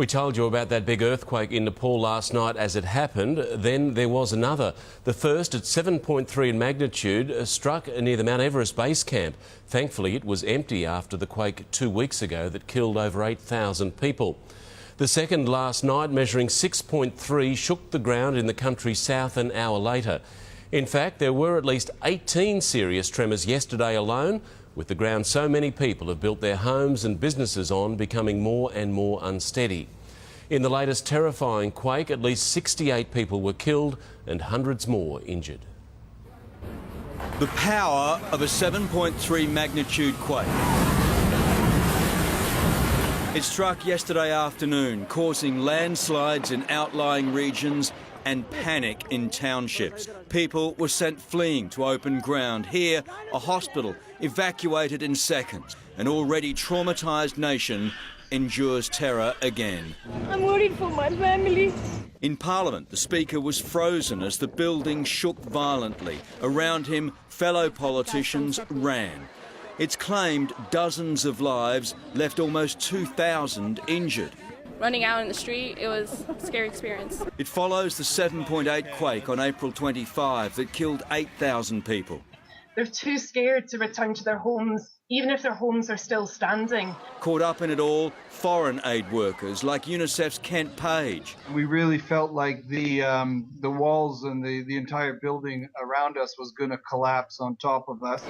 We told you about that big earthquake in Nepal last night as it happened. Then there was another. The first, at 7.3 in magnitude, struck near the Mount Everest base camp. Thankfully, it was empty after the quake 2 weeks ago that killed over 8,000 people. The second last night, measuring 6.3, shook the ground in the country's south an hour later. In fact, there were at least 18 serious tremors yesterday alone, with the ground so many people have built their homes and businesses on becoming more and more unsteady. In the latest terrifying quake, at least 68 people were killed and hundreds more injured. The power of a 7.3 magnitude quake. It struck yesterday afternoon, causing landslides in outlying regions and panic in townships. People were sent fleeing to open ground. Here, a hospital evacuated in seconds. An already traumatised nation endures terror again. I'm worried for my family. In Parliament, the Speaker was frozen as the building shook violently. Around him, fellow politicians ran. It's claimed dozens of lives, left almost 2,000 injured. Running out in the street, it was a scary experience. It follows the 7.8 quake on April 25 that killed 8,000 people. They're too scared to return to their homes, even if their homes are still standing. Caught up in it all, foreign aid workers like UNICEF's Kent Page. We really felt like the walls and the entire building around us was going to collapse on top of us.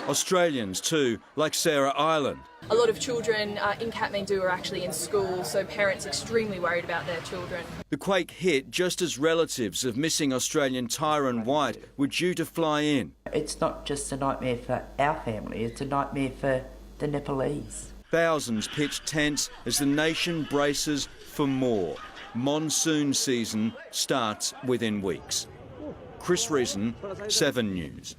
Australians too, like Sarah Ireland. A lot of children in Kathmandu are actually in school, so parents extremely worried about their children. The quake hit just as relatives of missing Australian Tyron White were due to fly in. It's not just a nightmare for our family, it's a nightmare for the Nepalese. Thousands pitched tents as the nation braces for more. Monsoon season starts within weeks. Chris Reason, 7 News.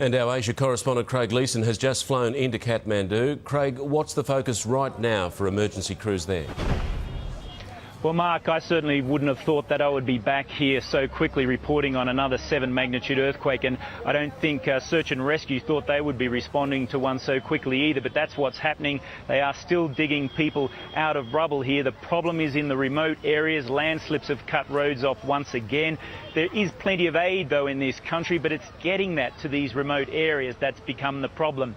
And our Asia correspondent Craig Leeson has just flown into Kathmandu. Craig, what's the focus right now for emergency crews there? Well, Mark, I certainly wouldn't have thought that I would be back here so quickly reporting on another 7 magnitude earthquake, and I don't think Search and Rescue thought they would be responding to one so quickly either, but that's what's happening. They are still digging people out of rubble here. The problem is in the remote areas. Landslips have cut roads off once again. There is plenty of aid, though, in this country, but it's getting that to these remote areas that's become the problem.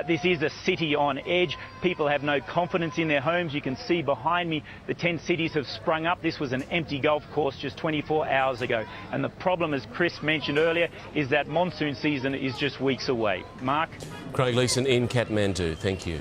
This is a city on edge. People have no confidence in their homes. You can see behind me the 10 cities have sprung up. This was an empty golf course just 24 hours ago. And the problem, as Chris mentioned earlier, is that monsoon season is just weeks away. Mark? Craig Leeson in Kathmandu. Thank you.